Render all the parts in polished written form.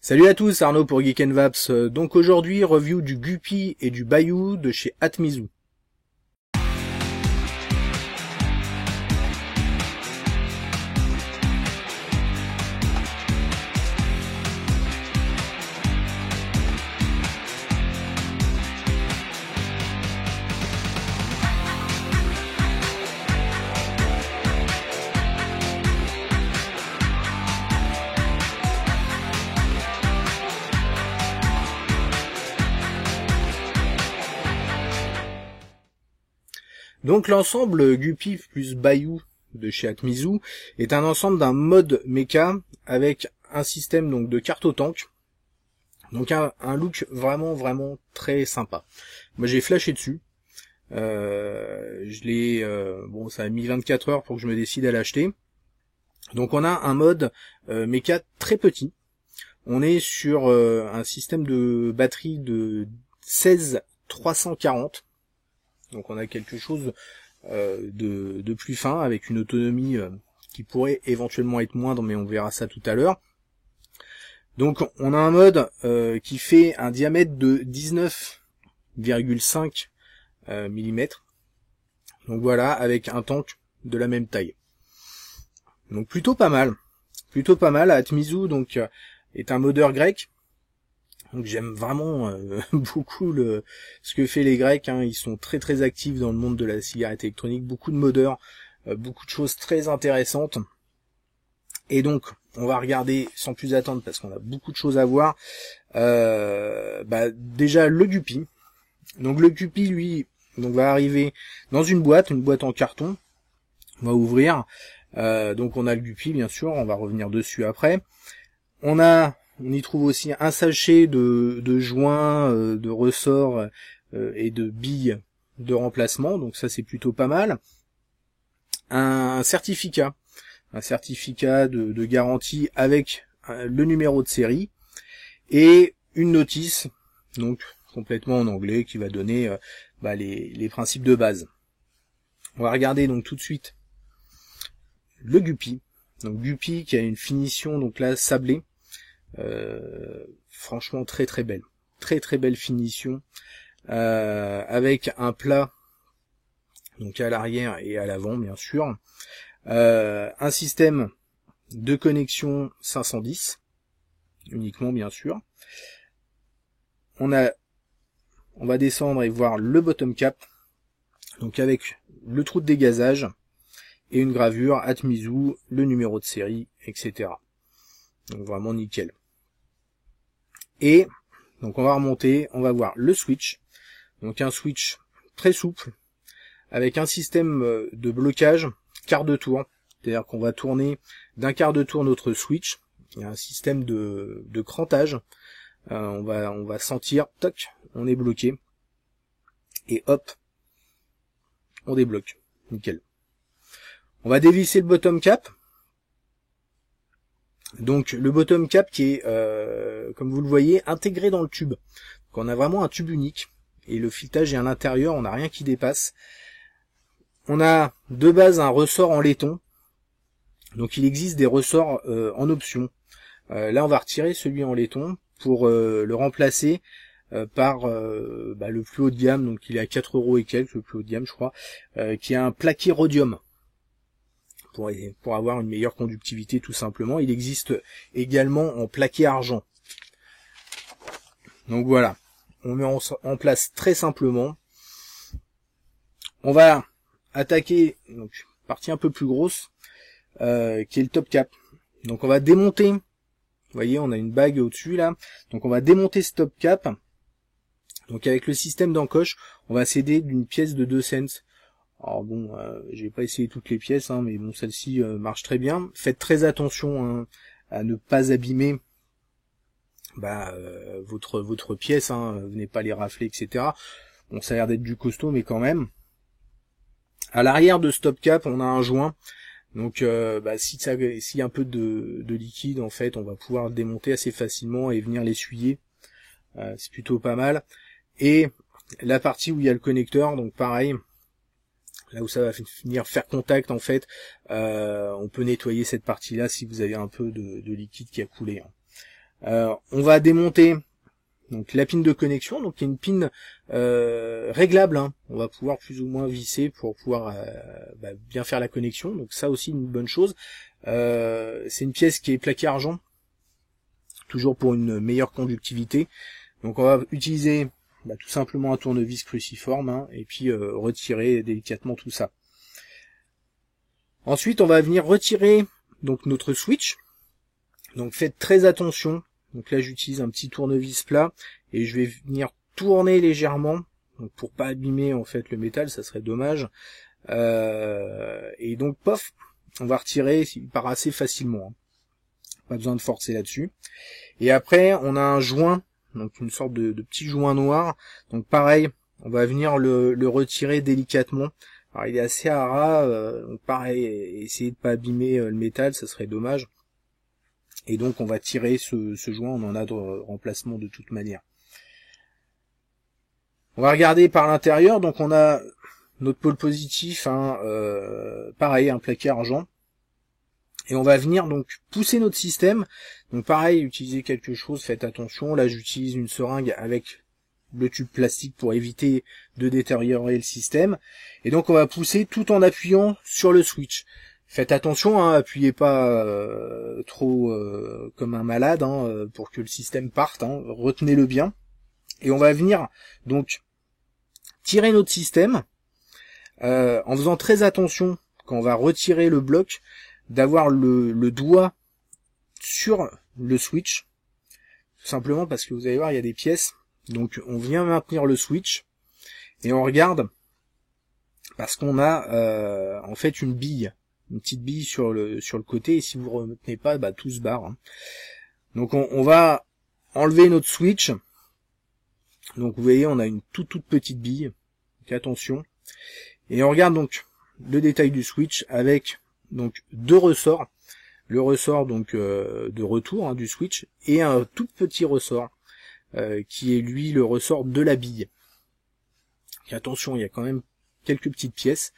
Salut à tous, Arnaud pour Geek & Vaps. Donc aujourd'hui, review du Guppy et du Bayou de chez Atmizu. Donc l'ensemble Guppy plus Bayou de chez Atmizu est un ensemble d'un mode mecha avec un système donc de carte au tank. Donc un look vraiment très sympa. Moi j'ai flashé dessus. Bon, ça a mis 24 heures pour que je me décide à l'acheter. Donc on a un mode mecha très petit. On est sur un système de batterie de 16-340. Donc on a quelque chose de plus fin, avec une autonomie qui pourrait éventuellement être moindre, mais on verra ça tout à l'heure. Donc on a un mode qui fait un diamètre de 19,5 mm. Donc voilà, avec un tank de la même taille. Donc plutôt pas mal. Atmizu donc est un modeur grec. Donc j'aime vraiment beaucoup ce que fait les Grecs, hein. Ils sont très actifs dans le monde de la cigarette électronique, beaucoup de modeurs, beaucoup de choses très intéressantes. Et donc on va regarder sans plus attendre parce qu'on a beaucoup de choses à voir. Déjà le Guppy. Donc le Guppy lui va arriver dans une boîte en carton. On va ouvrir. Donc on a le Guppy bien sûr, on va revenir dessus après. On y trouve aussi un sachet de joints, de ressorts et de billes de remplacement, donc ça c'est plutôt pas mal. Un certificat de garantie avec le numéro de série et une notice, donc complètement en anglais, qui va donner les principes de base. On va regarder donc tout de suite le Guppy. Donc Guppy qui a une finition donc là sablée. Franchement très belle, très belle finition, avec un plat donc à l'arrière et à l'avant bien sûr, un système de connexion 510 uniquement bien sûr. On va descendre et voir le bottom cap, donc avec le trou de dégazage et une gravure Atmizu, le numéro de série, etc. Donc vraiment nickel. Et donc on va remonter, on va voir le switch, donc un switch très souple avec un système de blocage quart de tour, c'est-à-dire qu'on va tourner d'un quart de tour notre switch. Il y a un système de crantage, on va sentir, toc, on est bloqué et hop, on débloque, nickel. On va dévisser le bottom cap. Donc le bottom cap qui est, comme vous le voyez, intégré dans le tube. Donc on a vraiment un tube unique et le filetage est à l'intérieur, on n'a rien qui dépasse. On a de base un ressort en laiton. Donc il existe des ressorts en option. Là on va retirer celui en laiton pour le remplacer par le plus haut de gamme. Donc il est à 4 € et quelques, le plus haut de gamme je crois, qui est un plaqué rhodium. Pour avoir une meilleure conductivité tout simplement. Il existe également en plaqué argent. Donc voilà, on met en place très simplement. On va attaquer donc partie un peu plus grosse, qui est le top cap. Donc on va démonter, vous voyez on a une bague au-dessus là, donc on va démonter ce top cap. Donc avec le système d'encoche, on va s'aider d'une pièce de 2 cents. Alors bon, j'ai pas essayé toutes les pièces, hein, mais bon, celle-ci marche très bien. Faites très attention à ne pas abîmer votre pièce, hein, venez pas les rafler, etc. Bon, ça a l'air d'être du costaud, mais quand même. À l'arrière de ce top cap, on a un joint. Donc, s'il y a un peu de liquide, en fait, on va pouvoir le démonter assez facilement et venir l'essuyer. C'est plutôt pas mal. Et la partie où il y a le connecteur, donc pareil. Là où ça va venir faire contact en fait, on peut nettoyer cette partie là si vous avez un peu de liquide qui a coulé, hein. On va démonter donc la pin de connexion, donc il y a une pin réglable, hein. On va pouvoir plus ou moins visser pour pouvoir bien faire la connexion, donc ça aussi une bonne chose. C'est une pièce qui est plaquée argent, toujours pour une meilleure conductivité. Donc on va utiliser tout simplement un tournevis cruciforme, hein, et puis retirer délicatement tout ça. Ensuite on va venir retirer donc notre switch, donc faites très attention. Donc là j'utilise un petit tournevis plat et je vais venir tourner légèrement, donc pour pas abîmer en fait le métal, ça serait dommage. Et donc pof, on va retirer, il part assez facilement, hein. Pas besoin de forcer là-dessus. Et après on a un joint, donc une sorte de petit joint noir. Donc pareil, on va venir le retirer délicatement. Alors il est assez à ras, donc pareil, essayer de pas abîmer le métal, ça serait dommage. Et donc on va tirer ce joint, on en a de remplacement de toute manière. On va regarder par l'intérieur, donc on a notre pôle positif, hein, pareil, un plaqué argent. Et on va venir donc pousser notre système. Donc pareil, utiliser quelque chose, faites attention. Là j'utilise une seringue avec le tube plastique pour éviter de détériorer le système. Et donc on va pousser tout en appuyant sur le switch. Faites attention, hein, appuyez pas trop comme un malade, hein, pour que le système parte, hein, retenez-le bien. Et on va venir donc tirer notre système en faisant très attention quand on va retirer le bloc, d'avoir le doigt sur le switch, tout simplement parce que vous allez voir il y a des pièces, donc on vient maintenir le switch et on regarde parce qu'on a en fait une bille, une petite bille sur le côté, et si vous ne retenez pas, tout se barre, hein. Donc on va enlever notre switch. Donc vous voyez, on a une toute petite bille, donc attention. Et on regarde donc le détail du switch avec donc deux ressorts, le ressort donc de retour, hein, du switch, et un tout petit ressort qui est lui le ressort de la bille. Et attention, il y a quand même quelques petites pièces.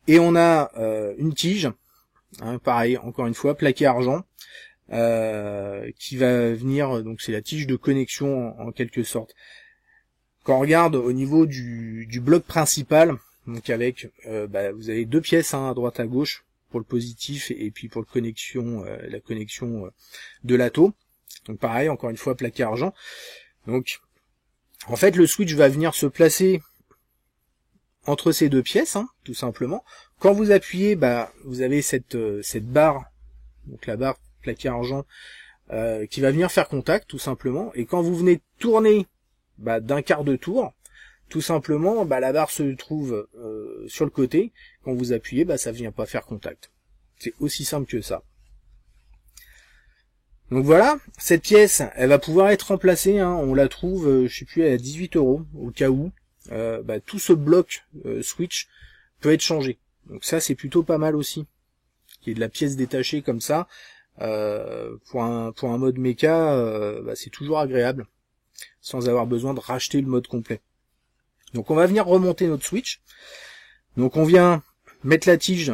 Et on a une tige, hein, pareil, encore une fois, plaqué argent, qui va venir, donc c'est la tige de connexion en quelque sorte. Quand on regarde au niveau du bloc principal, donc avec, vous avez deux pièces, hein, à droite à gauche, pour le positif et puis pour la connexion de l'atto. Donc pareil, encore une fois, plaqué argent. Donc en fait le switch va venir se placer entre ces deux pièces, hein, tout simplement. Quand vous appuyez, vous avez cette barre, donc la barre plaqué argent, qui va venir faire contact, tout simplement. Et quand vous venez tourner d'un quart de tour, tout simplement, la barre se trouve sur le côté. Quand vous appuyez, ça vient pas faire contact. C'est aussi simple que ça. Donc voilà, cette pièce, elle va pouvoir être remplacée, hein, on la trouve, je sais plus, à 18 €, au cas où. Tout ce bloc switch peut être changé. Donc ça, c'est plutôt pas mal aussi. Qu'il y ait de la pièce détachée comme ça, pour un mode méca, c'est toujours agréable, sans avoir besoin de racheter le mode complet. Donc on va venir remonter notre switch. Donc on vient mettre la tige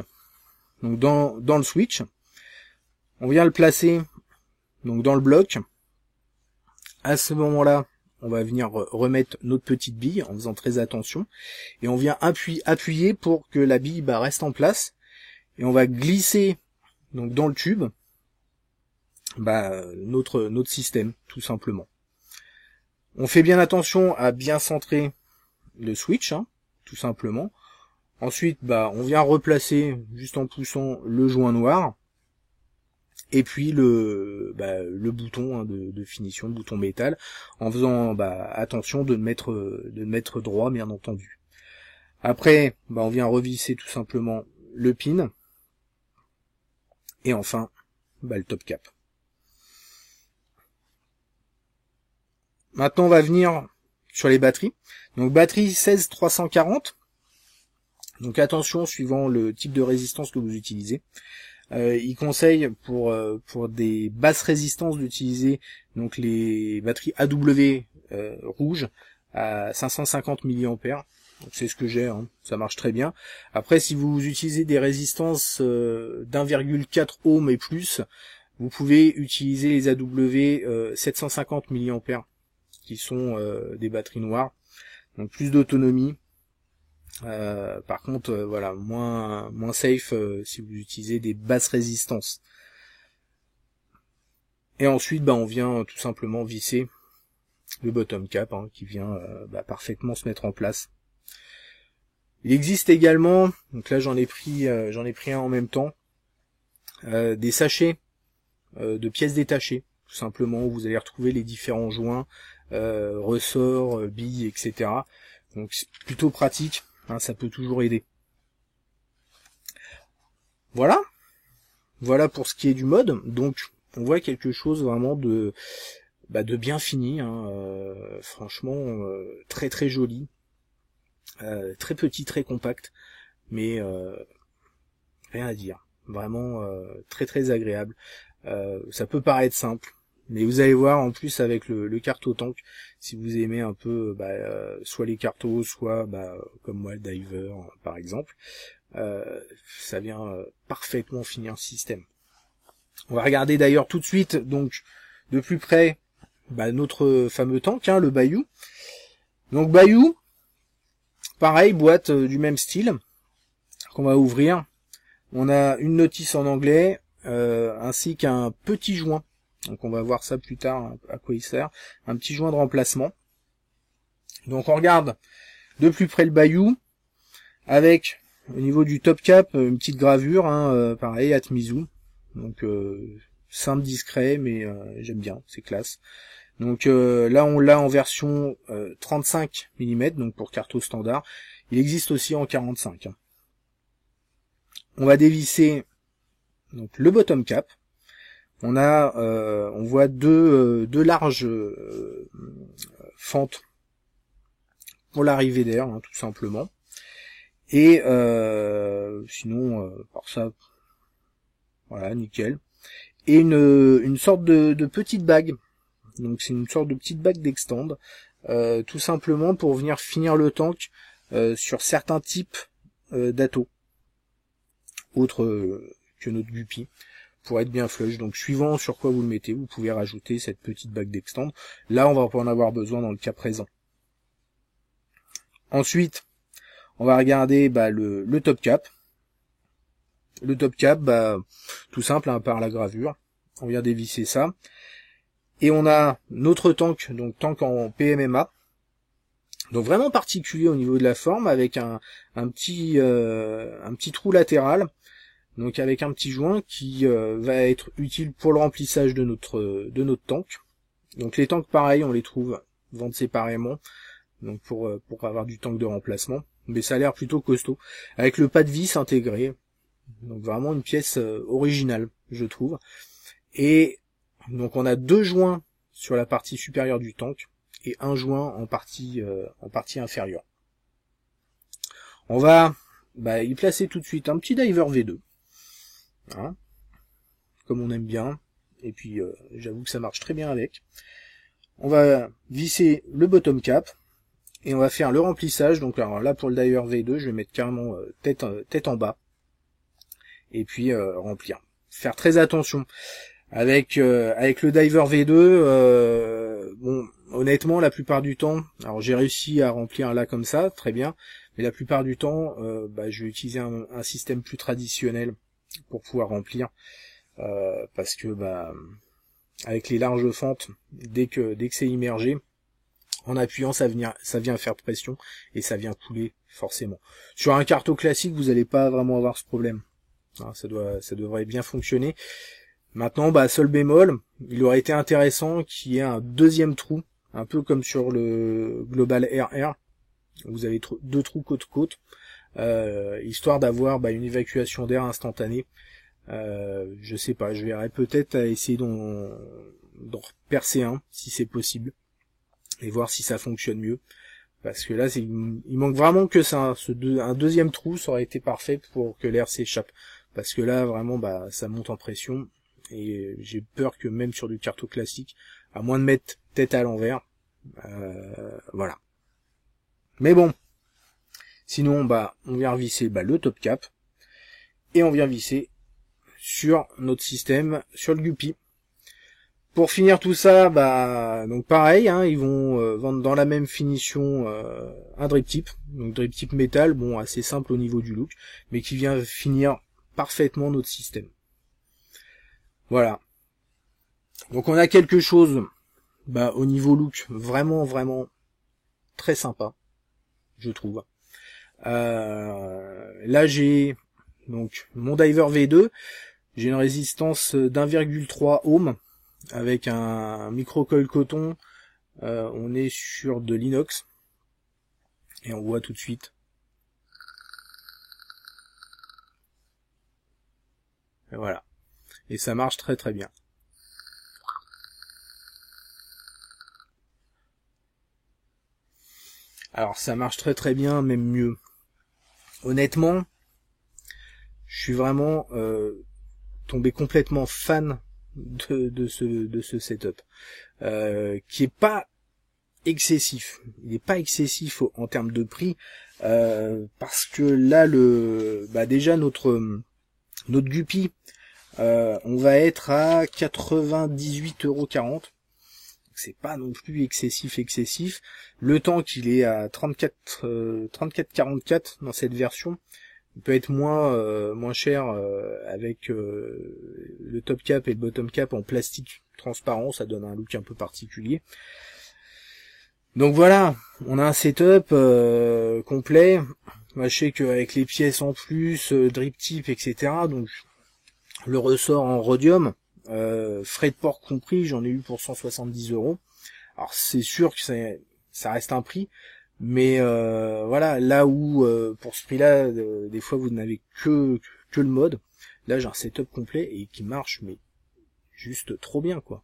donc dans le switch. On vient le placer donc dans le bloc. À ce moment-là, on va venir remettre notre petite bille en faisant très attention. Et on vient appuyer pour que la bille reste en place. Et on va glisser donc dans le tube notre système, tout simplement. On fait bien attention à bien centrer le switch, hein, tout simplement. Ensuite, on vient replacer juste en poussant le joint noir. Et puis le bouton, hein, de finition, le bouton métal, en faisant attention de mettre droit, bien entendu. Après, on vient revisser tout simplement le pin. Et enfin, le top cap. Maintenant, on va venir sur les batteries. Donc batterie 16340. Donc attention, suivant le type de résistance que vous utilisez. Il conseille pour des basses résistances d'utiliser donc les batteries AW rouges à 550 mAh. Donc c'est ce que j'ai, hein, ça marche très bien. Après, si vous utilisez des résistances d'1,4 ohm et plus, Vous pouvez utiliser les AW 750 mAh qui sont des batteries noires, donc plus d'autonomie. Par contre, voilà, moins safe si vous utilisez des basses résistances. Et ensuite, on vient tout simplement visser le bottom cap qui vient parfaitement se mettre en place. Il existe également, donc là j'en ai pris un en même temps, des sachets de pièces détachées, tout simplement, où vous allez retrouver les différents joints, ressorts, billes, etc. Donc c'est plutôt pratique, ça peut toujours aider. Voilà pour ce qui est du mode. Donc on voit quelque chose vraiment de bien fini, franchement très très joli, très petit, très compact, mais rien à dire, vraiment très très agréable. Ça peut paraître simple, mais vous allez voir en plus avec le carto-tank, si vous aimez un peu soit les cartos, soit comme moi le diver par exemple, ça vient parfaitement finir le système. On va regarder d'ailleurs tout de suite donc de plus près notre fameux tank, le Bayou. Donc Bayou, pareil, boîte du même style qu'on va ouvrir. On a une notice en anglais ainsi qu'un petit joint. Donc on va voir ça plus tard à quoi il sert. Un petit joint de remplacement. Donc on regarde de plus près le Bayou avec au niveau du top cap une petite gravure, pareil Atmizu. Donc simple, discret, mais j'aime bien, c'est classe. Donc là on l'a en version 35 mm, donc pour carto standard. Il existe aussi en 45. On va dévisser donc le bottom cap. On voit deux larges fentes pour l'arrivée d'air, tout simplement. Et sinon, par ça, voilà, nickel. Et une sorte de petite bague. Donc c'est une sorte de petite bague d'extend, tout simplement pour venir finir le tank sur certains types d'atos, autres que notre Guppy, pour être bien flush. Donc suivant sur quoi vous le mettez, vous pouvez rajouter cette petite bague d'extend. Là, on va pas en avoir besoin dans le cas présent. Ensuite, on va regarder le top cap. Le top cap, tout simple, par la gravure. On vient dévisser ça. Et on a notre tank, donc tank en PMMA. Donc vraiment particulier au niveau de la forme, avec un petit trou latéral. Donc avec un petit joint qui va être utile pour le remplissage de notre tank. Donc les tanks pareil, on les trouve vendent séparément. Donc pour avoir du tank de remplacement. Mais ça a l'air plutôt costaud. Avec le pas de vis intégré. Donc vraiment une pièce originale, je trouve. Et donc on a deux joints sur la partie supérieure du tank et un joint en partie inférieure. On va y placer tout de suite un petit diver V2, comme on aime bien. Et puis j'avoue que ça marche très bien avec. On va visser le bottom cap et on va faire le remplissage. Donc alors là pour le diver V2, je vais mettre carrément tête en bas et puis remplir. Faire très attention. Avec le diver V2, honnêtement la plupart du temps, alors j'ai réussi à remplir là comme ça, très bien, mais la plupart du temps, je vais utiliser un système plus traditionnel pour pouvoir remplir, parce que avec les larges fentes, dès que c'est immergé, en appuyant ça vient faire pression et ça vient couler forcément. Sur un carto classique, vous n'allez pas vraiment avoir ce problème. Ça devrait bien fonctionner. Maintenant, seul bémol, il aurait été intéressant qu'il y ait un deuxième trou, un peu comme sur le Global RR. Vous avez deux trous côte-côte, histoire d'avoir une évacuation d'air instantanée. Je sais pas, je verrai peut-être à essayer d'en percer un, si c'est possible, et voir si ça fonctionne mieux. Parce que là, il manque vraiment que ça. Un deuxième trou, ça aurait été parfait pour que l'air s'échappe. Parce que là, vraiment, ça monte en pression. Et j'ai peur que même sur du carto classique, à moins de mettre tête à l'envers, voilà. Mais bon, sinon on vient visser le top cap et on vient visser sur notre système, sur le Guppy. Pour finir tout ça, donc pareil, hein, ils vont vendre dans la même finition un drip tip, donc drip tip métal, bon assez simple au niveau du look, mais qui vient finir parfaitement notre système. Voilà. Donc on a quelque chose, au niveau look, vraiment très sympa, je trouve. Là j'ai donc mon Diver V2, j'ai une résistance d'1,3 ohm avec un micro-coil coton, on est sur de l'inox et on voit tout de suite. Et voilà. Et ça marche très très bien. Alors ça marche très très bien, même mieux. Honnêtement, je suis vraiment tombé complètement fan de ce setup, qui est pas excessif. Il est pas excessif en termes de prix, parce que là déjà notre Guppy, on va être à 98,40 €. C'est pas non plus excessif. Le temps qu'il est à 34,44 dans cette version, il peut être moins cher avec le top cap et le bottom cap en plastique transparent, ça donne un look un peu particulier. Donc voilà, on a un setup complet. Moi, je sais qu'avec les pièces en plus, drip tip, etc. Donc le ressort en rhodium, frais de port compris, j'en ai eu pour 170 €. Alors c'est sûr que ça reste un prix, mais voilà, là où pour ce prix-là, des fois vous n'avez que le mode, là j'ai un setup complet et qui marche mais juste trop bien quoi.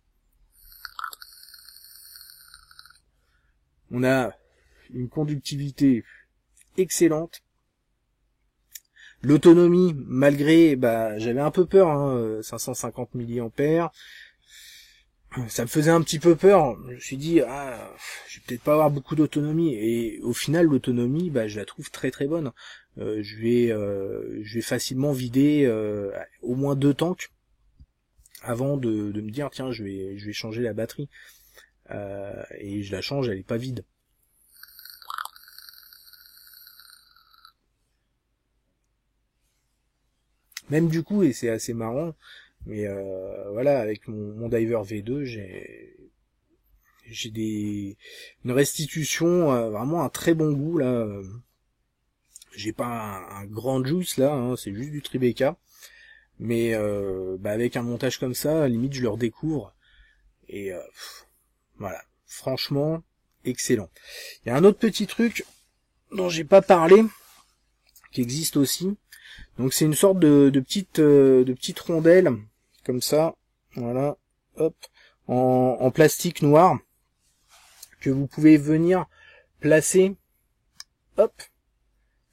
On a une conductivité excellente. L'autonomie, malgré, j'avais un peu peur, 550 mAh, ça me faisait un petit peu peur. Je me suis dit, je vais peut-être pas avoir beaucoup d'autonomie. Et au final, l'autonomie, je la trouve très très bonne. Je vais facilement vider au moins 2 tanks avant de me dire, tiens, je vais changer la batterie. Et je la change, elle est pas vide. Même du coup, et c'est assez marrant, mais voilà, avec mon Diver V2, j'ai une restitution, vraiment un très bon goût là. J'ai pas un grand juice là, hein, c'est juste du Tribeca, mais avec un montage comme ça, limite je le redécouvre et voilà, franchement excellent. Il y a un autre petit truc dont j'ai pas parlé, qui existe aussi. Donc c'est une sorte de petite rondelle comme ça, voilà, hop, en plastique noir que vous pouvez venir placer, hop,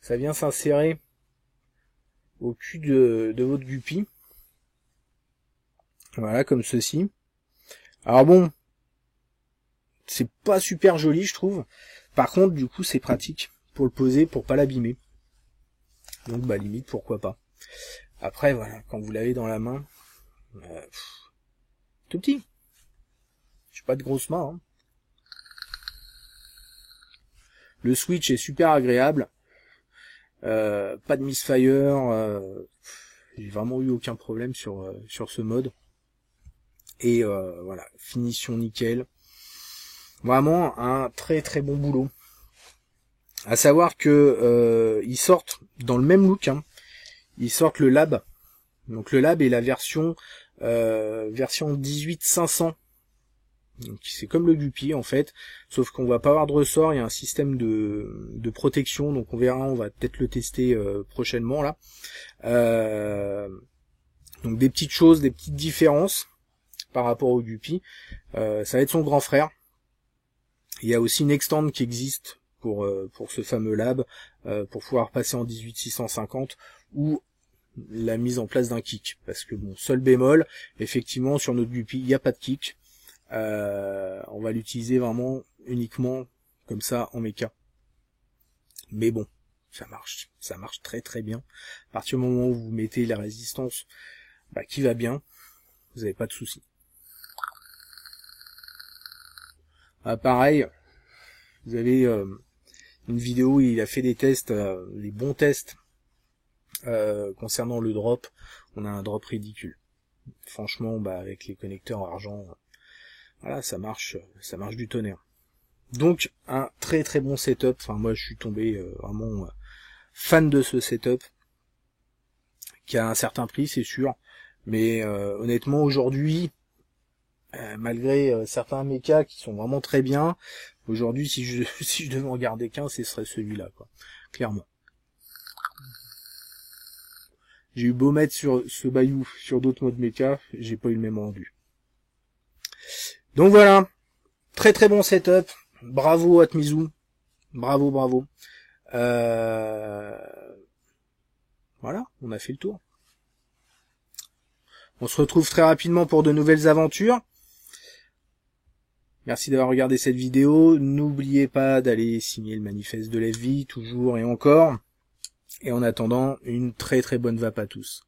ça vient s'insérer au cul de votre Guppy, voilà, comme ceci. Alors bon, c'est pas super joli je trouve, par contre du coup c'est pratique pour le poser, pour pas l'abîmer. Donc limite pourquoi pas. Après voilà, quand vous l'avez dans la main, tout petit. J'ai pas de grosses mains. Le switch est super agréable. Pas de misfire. J'ai vraiment eu aucun problème sur ce mode. Et voilà, finition nickel. Vraiment un très très bon boulot. À savoir que ils sortent dans le même look, ils sortent le Lab. Donc le Lab est la version 18-500. Donc c'est comme le Guppy en fait, sauf qu'on va pas avoir de ressort, il y a un système de protection, donc on verra, on va peut-être le tester prochainement là. Donc des petites choses, des petites différences par rapport au Guppy. Ça va être son grand frère. Il y a aussi une extend qui existe pour ce fameux Lab, pour pouvoir passer en 18-650 ou la mise en place d'un kick, parce que bon, seul bémol, effectivement sur notre Guppy il n'y a pas de kick, on va l'utiliser vraiment uniquement comme ça en méca, mais bon, ça marche très très bien. À partir du moment où vous mettez la résistance qui va bien, vous n'avez pas de soucis. Pareil, vous avez une vidéo où il a fait des tests, les bons tests concernant le drop. On a un drop ridicule. Franchement, avec les connecteurs argent, voilà, ça marche du tonnerre. Donc un très très bon setup. Enfin, moi je suis tombé vraiment fan de ce setup, qui a un certain prix, c'est sûr, mais honnêtement aujourd'hui, malgré certains mechas qui sont vraiment très bien, aujourd'hui si je devais en garder qu'un, ce serait celui-là, quoi, clairement. J'ai eu beau mettre sur ce Bayou sur d'autres modes mecha, j'ai pas eu le même rendu. Donc voilà, très très bon setup, bravo Atmizu, bravo. Voilà, on a fait le tour. On se retrouve très rapidement pour de nouvelles aventures. Merci d'avoir regardé cette vidéo. N'oubliez pas d'aller signer le manifeste de la vie, toujours et encore. Et en attendant, une très très bonne vape à tous.